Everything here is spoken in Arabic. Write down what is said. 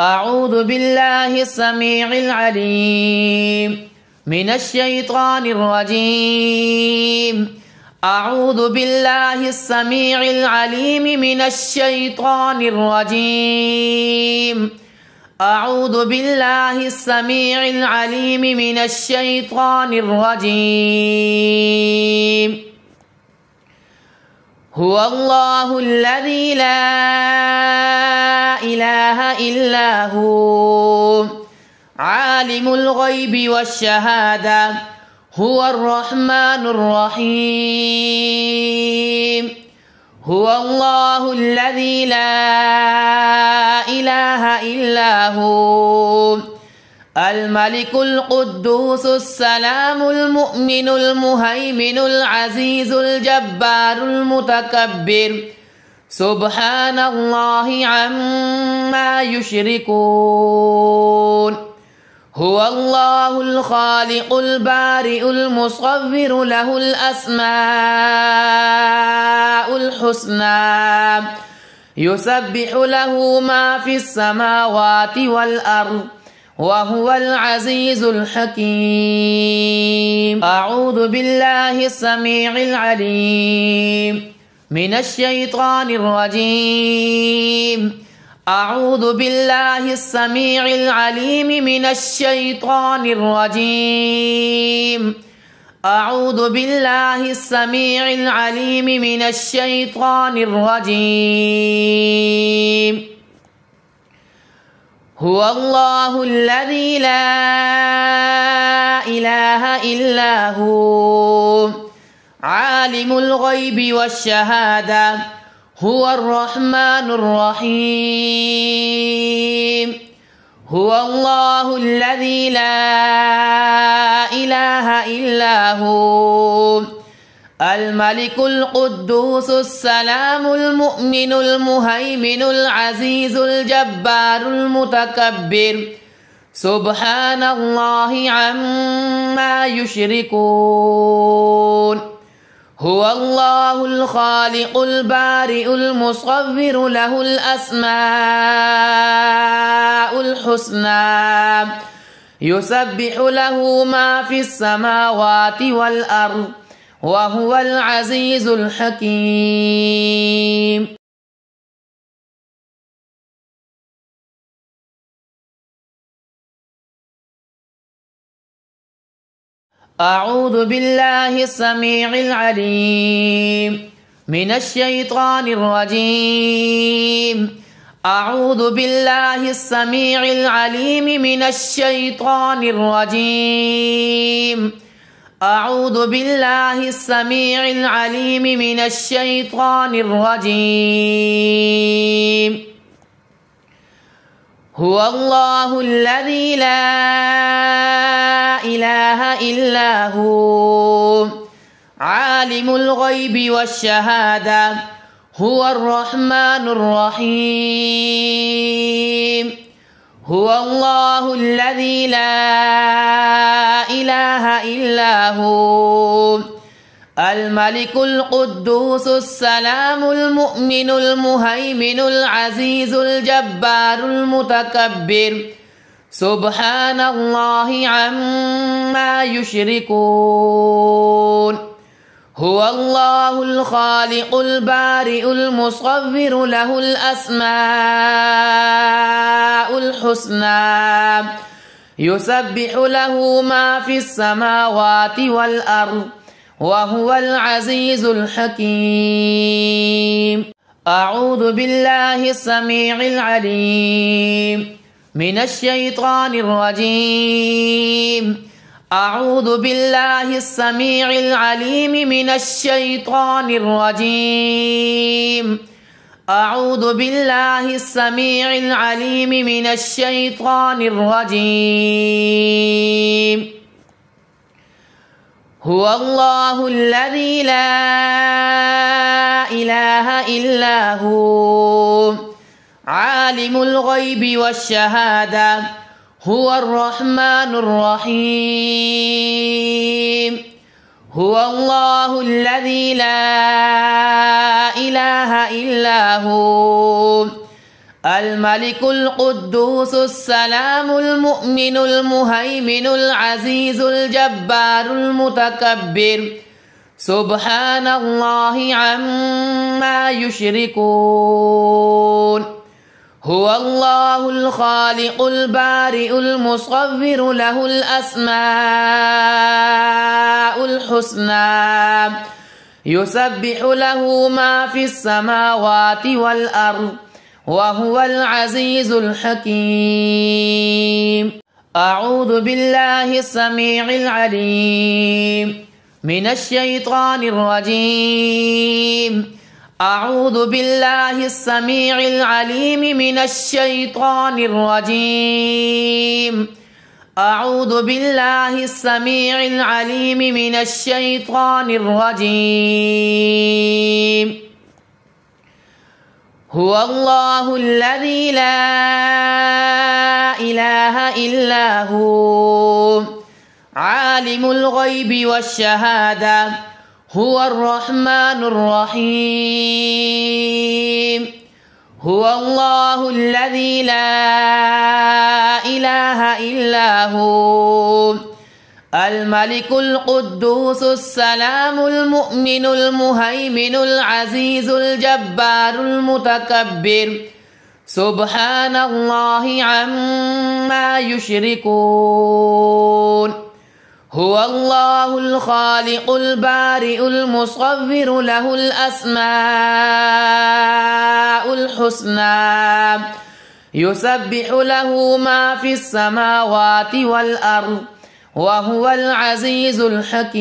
أعوذ بالله السميع العليم من الشيطان الرجيم. أعوذ بالله السميع العليم من الشيطان الرجيم. أعوذ بالله السميع العليم من الشيطان الرجيم. هو الله الذي لا إله إلا هو عالم الغيب والشهادة هو الرحمن الرحيم. هو الله الذي لا إله إلا هو الملك القدوس السلام المؤمن المهيمن العزيز الجبار المتكبر سبحان الله عما يشركون. هو الله الخالق البارئ المصور له الأسماء الحسنى يسبح له ما في السماوات والأرض وهو العزيز الحكيم. أعوذ بالله السميع العليم من الشيطان الرجيم. أعوذ بالله السميع العليم من الشيطان الرجيم. أعوذ بالله السميع العليم من الشيطان الرجيم. هو الله الذي لا إله إلا هو عالم الغيب والشهادة هو الرحمن الرحيم. هو الله الذي لا إله إلا هو الملك القدوس السلام المؤمن المهيمن العزيز الجبار المتكبر سبحان الله عما يشركون. هو الله الخالق البارئ المصور له الأسماء الحسنى يسبح له ما في السماوات والأرض وهو العزيز الحكيم. أعوذ بالله السميع العليم من الشيطان الرجيم. أعوذ بالله السميع العليم من الشيطان الرجيم. أعوذ بالله السميع العليم من الشيطان الرجيم. هو الله الذي لا إله إلا هو عالم الغيب والشهادة هو الرحمن الرحيم. هو الله الذي لا إله إلا هو الملك القدوس السلام المؤمن المهيمن العزيز الجبار المتكبر سبحان الله عما يشركون. هو الله الذي لا إله إلا هو عالم الغيب والشهادة هو الرحمن الرحيم. هو الله الذي لا إله إلا هو الملك القدوس السلام المؤمن المهيمن العزيز الجبار المتكبر الملك القدوس السلام المؤمن المهيمن العزيز الجبار المتكبر سبحان الله عما يشركون. هو الله الخالق البارئ المصور له الأسماء الحسنى يسبح له ما في السماوات والأرض وهو العزيز الحكيم. أعوذ بالله السميع العليم من الشيطان الرجيم. أعوذ بالله السميع العليم من الشيطان الرجيم. أعوذ بالله السميع العليم من الشيطان الرجيم. هو الله الذي لا إله إلا هو عالم الغيب والشهادة هو الرحمن الرحيم. هو الله الذي لا إله إلا هو الملك القدوس السلام المؤمن المهيمن العزيز الجبار المتكبر سبحان الله عما يشركون. هو الله الخالق البارئ المصور له الأسماء الحسنى يسبح له ما في السماوات والأرض وهو العزيز الحكيم. أعوذ بالله السميع العليم من الشيطان الرجيم. أعوذ بالله السميع العليم من الشيطان الرجيم. أعوذ بالله السميع العليم من الشيطان الرجيم. هو الله الذي لا إله إلا هو عالم الغيب والشهادة هو الرحمن الرحيم. هو الله الذي لا إله إلا هو الملك القدوس السلام المؤمن المهيمن العزيز الجبار المتكبر سبحان الله عما يشركون. هو الله الخالق البارئ المصور له الأسماء الحسنى يسبح له ما في السماوات والأرض وهو العزيز الحكيم.